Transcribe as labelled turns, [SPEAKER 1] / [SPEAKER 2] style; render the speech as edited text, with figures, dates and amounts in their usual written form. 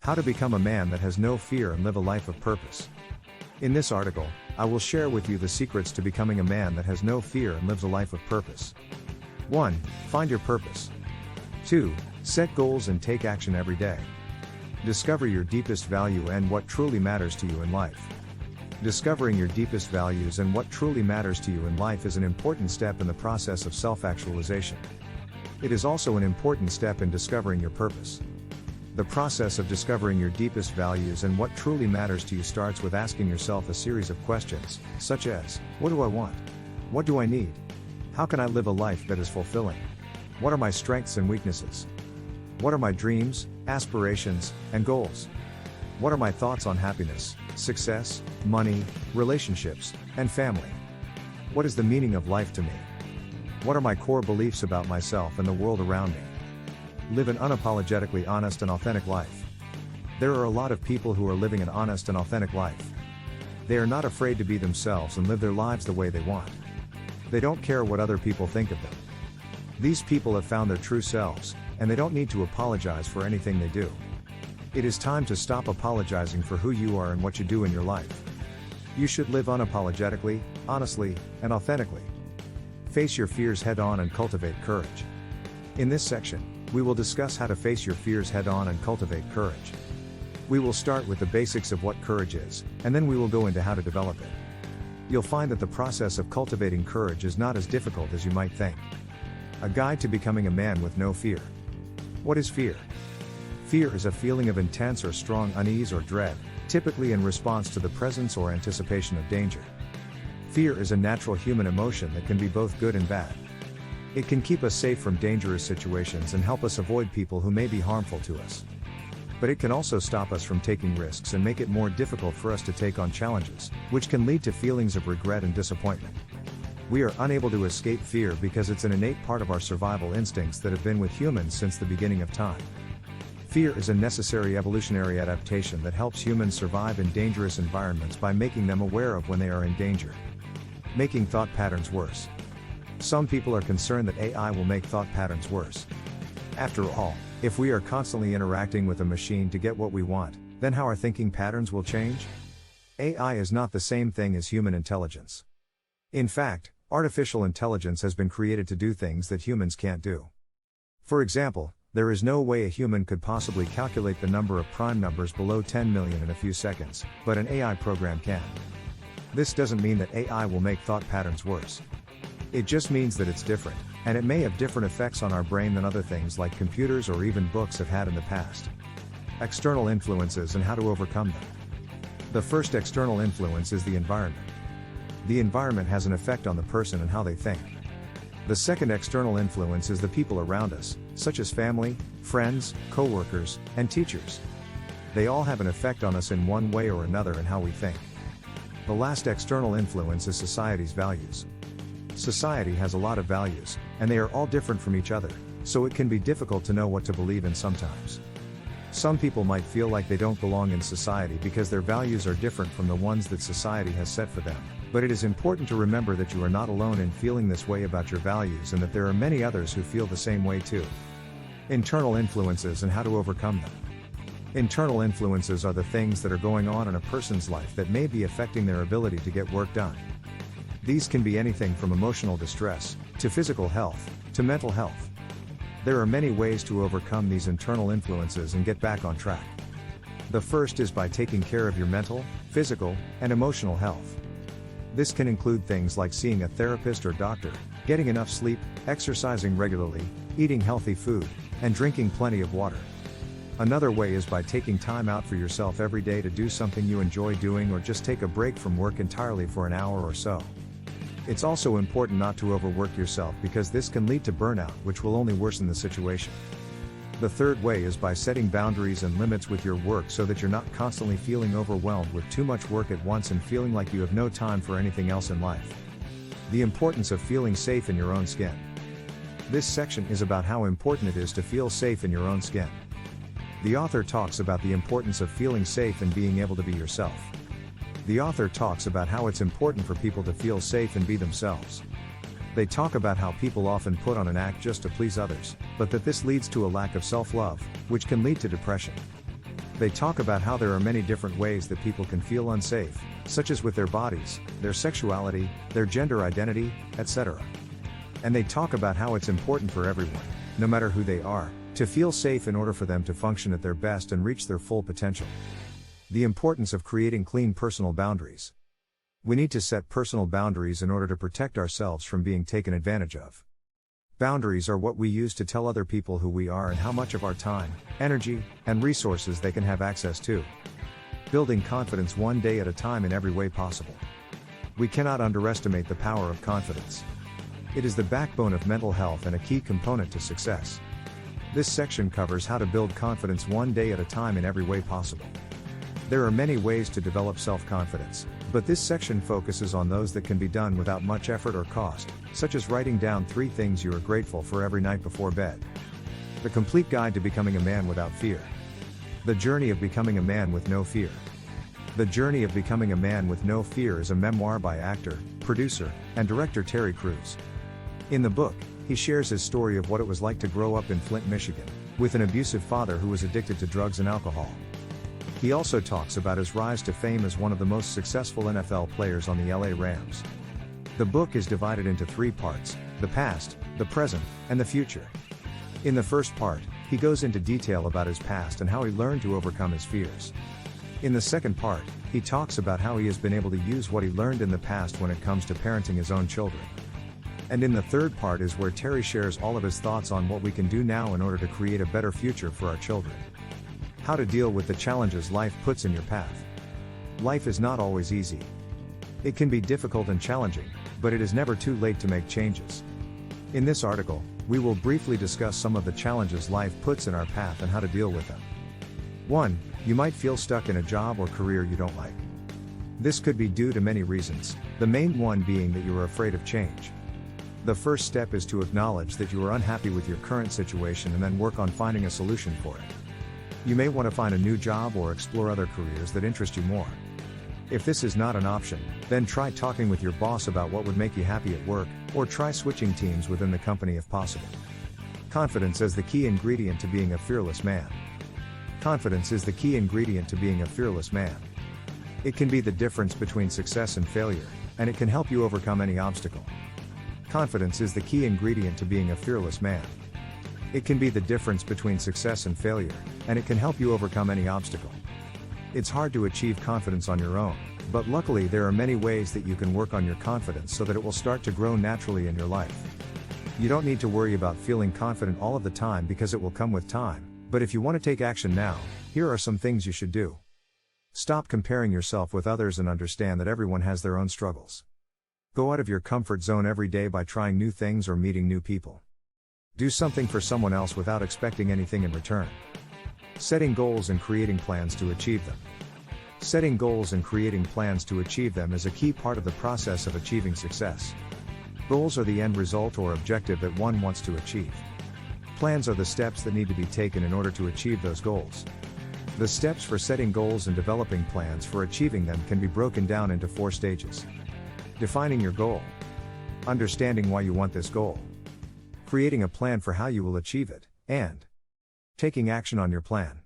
[SPEAKER 1] How to become a man that has no fear and live a life of purpose. In this article, I will share with you the secrets to becoming a man that has no fear and lives a life of purpose. 1. Find your purpose. 2. Set goals and take action every day. Discover your deepest value and what truly matters to you in life. Discovering your deepest values and what truly matters to you in life is an important step in the process of self-actualization. It is also an important step in discovering your purpose. The process of discovering your deepest values and what truly matters to you starts with asking yourself a series of questions, such as, what do I want? What do I need? How can I live a life that is fulfilling? What are my strengths and weaknesses? What are my dreams, aspirations, and goals? What are my thoughts on happiness, success, money, relationships, and family? What is the meaning of life to me? What are my core beliefs about myself and the world around me? Live an unapologetically honest and authentic life. There are a lot of people who are living an honest and authentic life. They are not afraid to be themselves and live their lives the way they want. They don't care what other people think of them. These people have found their true selves, and they don't need to apologize for anything they do. It is time to stop apologizing for who you are and what you do in your life. You should live unapologetically, honestly, and authentically. Face your fears head on and cultivate courage. In this section, we will discuss how to face your fears head on and cultivate courage. We will start with the basics of what courage is, and then we will go into how to develop it. You'll find that the process of cultivating courage is not as difficult as you might think. A guide to becoming a man with no fear. What is fear? Fear is a feeling of intense or strong unease or dread, typically in response to the presence or anticipation of danger. Fear is a natural human emotion that can be both good and bad. It can keep us safe from dangerous situations and help us avoid people who may be harmful to us. But it can also stop us from taking risks and make it more difficult for us to take on challenges, which can lead to feelings of regret and disappointment. We are unable to escape fear because it's an innate part of our survival instincts that have been with humans since the beginning of time. Fear is a necessary evolutionary adaptation that helps humans survive in dangerous environments by making them aware of when they are in danger. Making thought patterns worse. Some people are concerned that AI will make thought patterns worse. After all, if we are constantly interacting with a machine to get what we want, then how our thinking patterns will change? AI is not the same thing as human intelligence. In fact, artificial intelligence has been created to do things that humans can't do. For example, there is no way a human could possibly calculate the number of prime numbers below 10 million in a few seconds, but an AI program can. This doesn't mean that AI will make thought patterns worse. It just means that it's different, and it may have different effects on our brain than other things like computers or even books have had in the past. External influences and how to overcome them. The first external influence is the environment. The environment has an effect on the person and how they think. The second external influence is the people around us, such as family, friends, co-workers, and teachers. They all have an effect on us in one way or another in how we think. The last external influence is society's values. Society has a lot of values, and they are all different from each other, so it can be difficult to know what to believe in sometimes. Some people might feel like they don't belong in society because their values are different from the ones that society has set for them, but it is important to remember that you are not alone in feeling this way about your values and that there are many others who feel the same way too. Internal influences and how to overcome them. Internal influences are the things that are going on in a person's life that may be affecting their ability to get work done. These can be anything from emotional distress, to physical health, to mental health. There are many ways to overcome these internal influences and get back on track. The first is by taking care of your mental, physical, and emotional health. This can include things like seeing a therapist or doctor, getting enough sleep, exercising regularly, eating healthy food, and drinking plenty of water. Another way is by taking time out for yourself every day to do something you enjoy doing or just take a break from work entirely for an hour or so. It's also important not to overwork yourself because this can lead to burnout, which will only worsen the situation. The third way is by setting boundaries and limits with your work so that you're not constantly feeling overwhelmed with too much work at once and feeling like you have no time for anything else in life. The importance of feeling safe in your own skin. This section is about how important it is to feel safe in your own skin. The author talks about the importance of feeling safe and being able to be yourself. The author talks about how it's important for people to feel safe and be themselves. They talk about how people often put on an act just to please others, but that this leads to a lack of self-love, which can lead to depression. They talk about how there are many different ways that people can feel unsafe, such as with their bodies, their sexuality, their gender identity, etc. And they talk about how it's important for everyone, no matter who they are, to feel safe in order for them to function at their best and reach their full potential. The importance of creating clean personal boundaries. We need to set personal boundaries in order to protect ourselves from being taken advantage of. Boundaries are what we use to tell other people who we are and how much of our time, energy, and resources they can have access to. Building confidence one day at a time in every way possible. We cannot underestimate the power of confidence. It is the backbone of mental health and a key component to success. This section covers how to build confidence one day at a time in every way possible. There are many ways to develop self-confidence, but this section focuses on those that can be done without much effort or cost, such as writing down 3 things you are grateful for every night before bed. The Complete Guide to Becoming a Man Without Fear. The Journey of Becoming a Man with No Fear. The Journey of Becoming a Man with No Fear is a memoir by actor, producer, and director Terry Crews. In the book, he shares his story of what it was like to grow up in Flint, Michigan, with an abusive father who was addicted to drugs and alcohol. He also talks about his rise to fame as one of the most successful NFL players on the LA Rams. The book is divided into 3 parts: the past, the present, and the future. In the first part, he goes into detail about his past and how he learned to overcome his fears. In the second part, he talks about how he has been able to use what he learned in the past when it comes to parenting his own children. And in the third part is where Terry shares all of his thoughts on what we can do now in order to create a better future for our children. How to deal with the challenges life puts in your path. Life is not always easy. It can be difficult and challenging, but it is never too late to make changes. In this article, we will briefly discuss some of the challenges life puts in our path and how to deal with them. 1. You might feel stuck in a job or career you don't like. This could be due to many reasons, the main one being that you are afraid of change. The first step is to acknowledge that you are unhappy with your current situation and then work on finding a solution for it. You may want to find a new job or explore other careers that interest you more. If this is not an option, then try talking with your boss about what would make you happy at work, or try switching teams within the company if possible. Confidence is the key ingredient to being a fearless man. Confidence is the key ingredient to being a fearless man. It can be the difference between success and failure, and it can help you overcome any obstacle. Confidence is the key ingredient to being a fearless man. It can be the difference between success and failure, and it can help you overcome any obstacle. It's hard to achieve confidence on your own, but luckily there are many ways that you can work on your confidence so that it will start to grow naturally in your life. You don't need to worry about feeling confident all of the time because it will come with time, but if you want to take action now, here are some things you should do. Stop comparing yourself with others and understand that everyone has their own struggles. Go out of your comfort zone every day by trying new things or meeting new people. Do something for someone else without expecting anything in return. Setting goals and creating plans to achieve them. Setting goals and creating plans to achieve them is a key part of the process of achieving success. Goals are the end result or objective that one wants to achieve. Plans are the steps that need to be taken in order to achieve those goals. The steps for setting goals and developing plans for achieving them can be broken down into 4 stages. Defining your goal. Understanding why you want this goal. Creating a plan for how you will achieve it, and taking action on your plan.